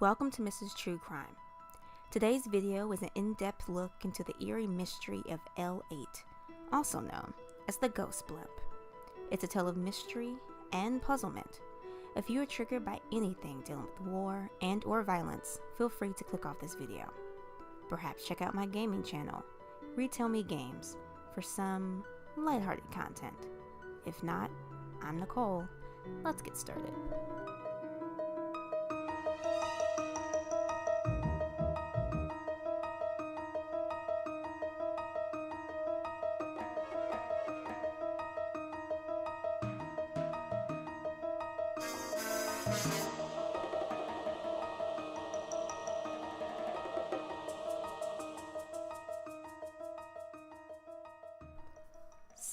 Welcome to Mrs. True Crime. Today's video is an in-depth look into the eerie mystery of L8, also known as the Ghost Blimp. It's a tale of mystery and puzzlement. If you are triggered by anything dealing with war and or violence, feel free to click off this video. Perhaps check out my gaming channel, Retell Me Games, for some lighthearted content. If not, I'm Nicole. Let's get started.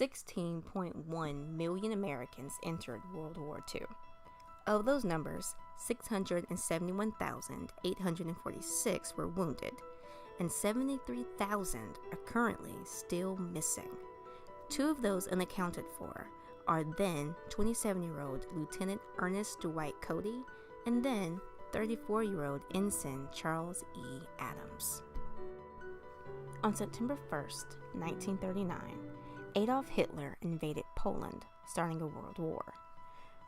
$16.1 million Americans entered World War II. Of those numbers, 671,846 were wounded, and 73,000 are currently still missing. Two of those unaccounted for are then 27-year-old Lieutenant Ernest Dwight Cody and then 34-year-old Ensign Charles E. Adams. On September 1st, 1939, Adolf Hitler invaded Poland, starting a world war.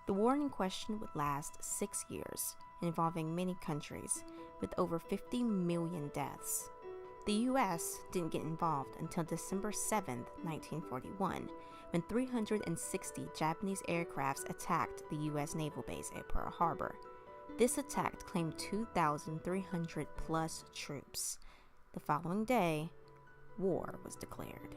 The war in question would last 6 years, involving many countries, with over 50 million deaths. The U.S. didn't get involved until December 7, 1941, when 360 Japanese aircrafts attacked the U.S. naval base at Pearl Harbor. This attack claimed 2,300 plus troops. The following day, war was declared.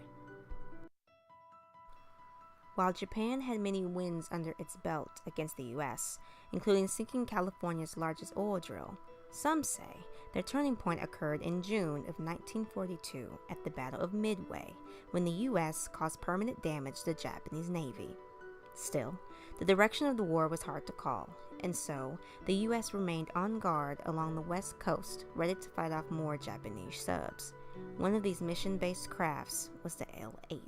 While Japan had many wins under its belt against the U.S., including sinking California's largest oil drill, some say their turning point occurred in June of 1942 at the Battle of Midway, when the U.S. caused permanent damage to the Japanese Navy. Still, the direction of the war was hard to call, and so the U.S. remained on guard along the west coast, ready to fight off more Japanese subs. One of these mission-based crafts was the L8.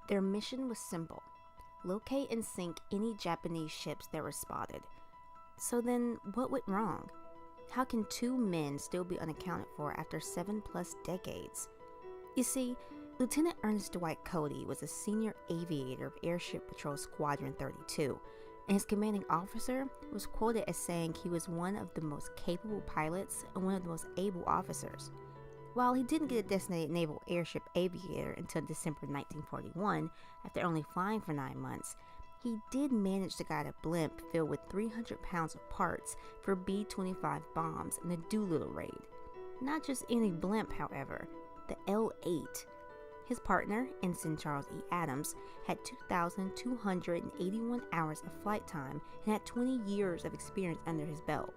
Their mission was simple: locate and sink any Japanese ships that were spotted. So then, what went wrong? How can two men still be unaccounted for after 7+ decades? You see, Lieutenant Ernest Dwight Cody was a senior aviator of Airship Patrol Squadron 32, and his commanding officer was quoted as saying he was one of the most capable pilots and one of the most able officers. While he didn't get a designated naval airship aviator until December 1941, after only flying for 9 months, he did manage to guide a blimp filled with 300 pounds of parts for B-25 bombs in the Doolittle raid. Not just any blimp, however, the L-8. His partner, Ensign Charles E. Adams, had 2,281 hours of flight time and had 20 years of experience under his belt.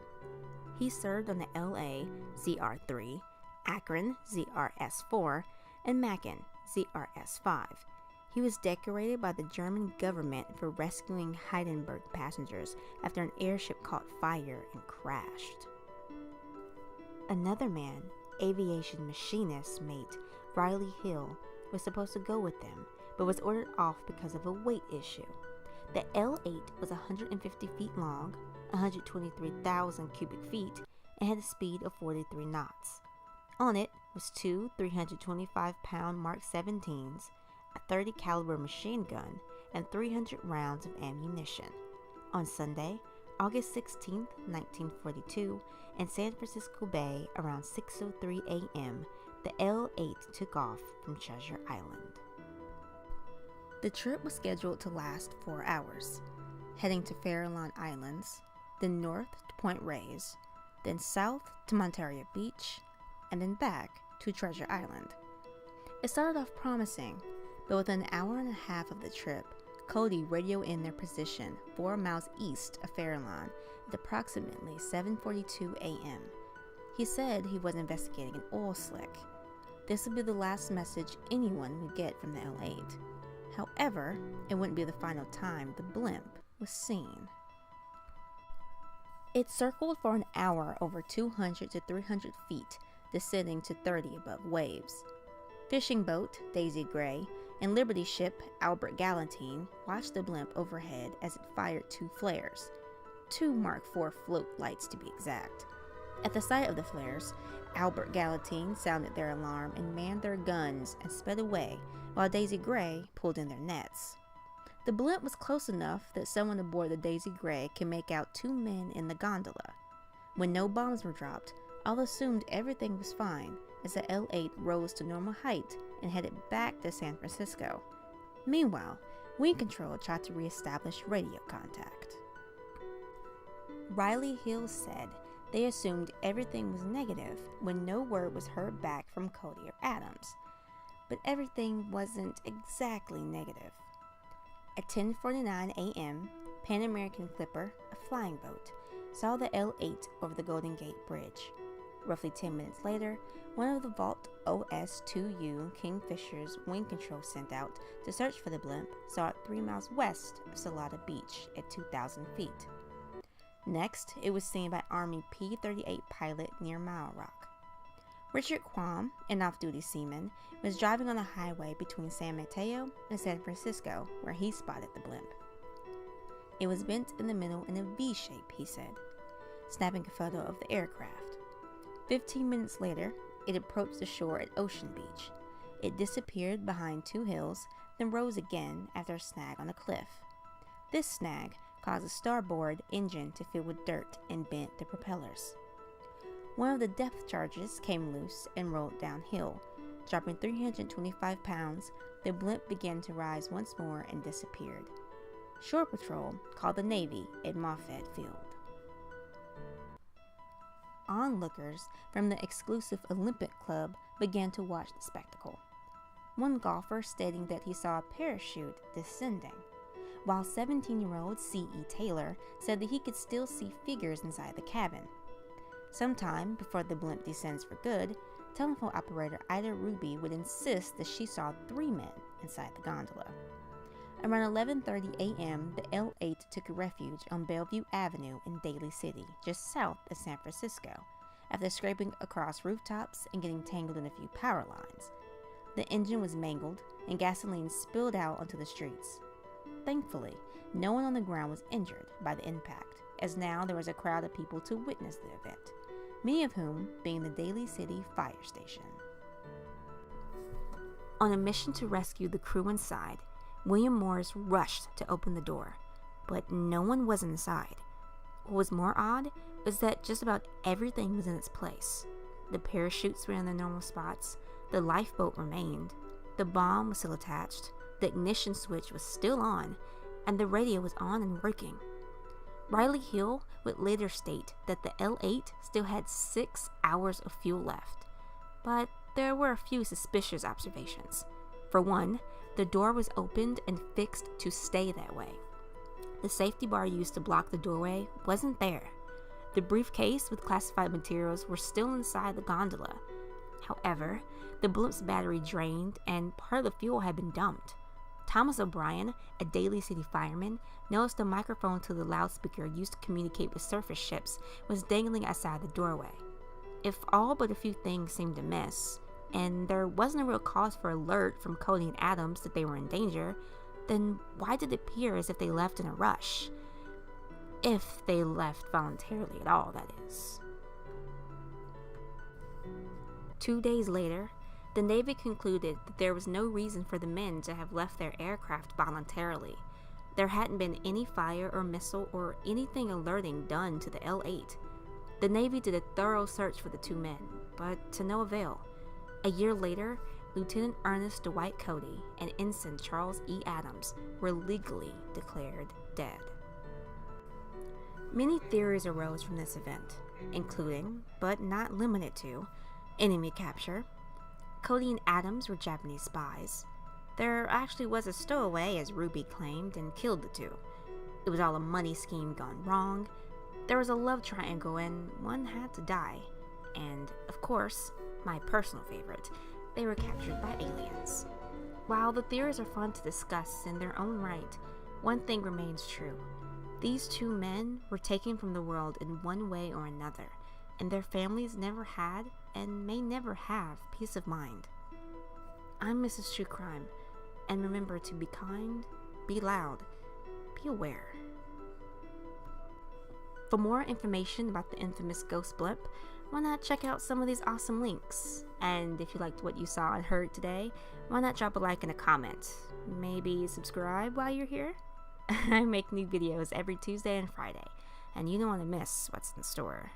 He served on the L.A. ZR-3, Akron ZRS-4, and Macon ZRS-5. He was decorated by the German government for rescuing Hindenburg passengers after an airship caught fire and crashed. Another man, aviation machinist mate Riley Hill, was supposed to go with them, but was ordered off because of a weight issue. The L-8 was 150 feet long, 123,000 cubic feet, and had a speed of 43 knots. On it was two 325-pound Mark 17s, a 30 caliber machine gun, and 300 rounds of ammunition. On Sunday, August 16, 1942, in San Francisco Bay around 6:03 a.m., the L-8 took off from Treasure Island. The trip was scheduled to last 4 hours, heading to Farallon Islands, then north to Point Reyes, then south to Monterey Beach, and then back to Treasure Island. It started off promising, but within an hour and a half of the trip, Cody radioed in their position 4 miles east of Farallon at approximately 7:42 a.m. He said he was investigating an oil slick. This would be the last message anyone would get from the L-8. However, it wouldn't be the final time the blimp was seen. It circled for an hour over 200 to 300 feet, descending to 30 above waves. Fishing boat Daisy Gray and Liberty ship Albert Gallatin watched the blimp overhead as it fired 2 flares. 2 Mark IV float lights to be exact. At the sight of the flares, Albert Gallatin sounded their alarm and manned their guns and sped away, while Daisy Gray pulled in their nets. The blimp was close enough that someone aboard the Daisy Gray could make out 2 men in the gondola. When no bombs were dropped, all assumed everything was fine as the L-8 rose to normal height and headed back to San Francisco. Meanwhile, Wing Control tried to re-establish radio contact. Riley Hill said they assumed everything was negative when no word was heard back from Cody or Adams. But everything wasn't exactly negative. At 10:49 a.m., Pan American Clipper, a flying boat, saw the L-8 over the Golden Gate Bridge. Roughly 10 minutes later, one of the Vault OS-2U Kingfisher's Wing Control sent out to search for the blimp saw it 3 miles west of Salada Beach at 2,000 feet. Next, it was seen by Army P-38 pilot near Mile Rock. Richard Quam, an off-duty seaman, was driving on a highway between San Mateo and San Francisco where he spotted the blimp. It was bent in the middle in a V shape, he said, snapping a photo of the aircraft. 15 minutes later, it approached the shore at Ocean Beach. It disappeared behind 2 hills, then rose again after a snag on a cliff. This snag caused the starboard engine to fill with dirt and bent the propellers. One of the depth charges came loose and rolled downhill. Dropping 325 pounds, the blimp began to rise once more and disappeared. Shore Patrol called the Navy at Moffett Field. Onlookers from the exclusive Olympic Club began to watch the spectacle. One golfer stating that he saw a parachute descending, while 17-year-old C.E. Taylor said that he could still see figures inside the cabin. Sometime before the blimp descends for good, telephone operator Ida Ruby would insist that she saw 3 men inside the gondola. Around 11:30 a.m., the L-8 took refuge on Bellevue Avenue in Daly City, just south of San Francisco, after scraping across rooftops and getting tangled in a few power lines. The engine was mangled, and gasoline spilled out onto the streets. Thankfully, no one on the ground was injured by the impact, as now there was a crowd of people to witness the event, many of whom being the Daly City Fire Station. On a mission to rescue the crew inside, William Morris rushed to open the door, but no one was inside. What was more odd was that just about everything was in its place. The parachutes were in their normal spots, the lifeboat remained, the bomb was still attached, the ignition switch was still on, and the radio was on and working. Riley Hill would later state that the L-8 still had 6 hours of fuel left, but there were a few suspicious observations. For one, the door was opened and fixed to stay that way. The safety bar used to block the doorway wasn't there. The briefcase with classified materials were still inside the gondola. However, the blimp's battery drained and part of the fuel had been dumped. Thomas O'Brien, a Daly City fireman, noticed the microphone to the loudspeaker used to communicate with surface ships was dangling outside the doorway. If all but a few things seemed amiss, and there wasn't a real cause for alert from Cody and Adams that they were in danger, then why did it appear as if they left in a rush? If they left voluntarily at all, that is. 2 days later, the Navy concluded that there was no reason for the men to have left their aircraft voluntarily. There hadn't been any fire or missile or anything alerting done to the L-8. The Navy did a thorough search for the 2 men, but to no avail. A year later, Lieutenant Ernest Dwight Cody and Ensign Charles E. Adams were legally declared dead. Many theories arose from this event, including, but not limited to, enemy capture. Cody and Adams were Japanese spies. There actually was a stowaway, as Ruby claimed, and killed the 2. It was all a money scheme gone wrong. There was a love triangle, and one had to die. And, of course, my personal favorite, they were captured by aliens. While the theories are fun to discuss in their own right, one thing remains true. These 2 men were taken from the world in one way or another, and their families never had and may never have peace of mind. I'm Mrs. True Crime, and remember to be kind, be loud, be aware. For more information about the infamous Ghost Blimp, why not check out some of these awesome links? And if you liked what you saw and heard today, why not drop a like and a comment? Maybe subscribe while you're here? I make new videos every Tuesday and Friday, and you don't want to miss what's in store.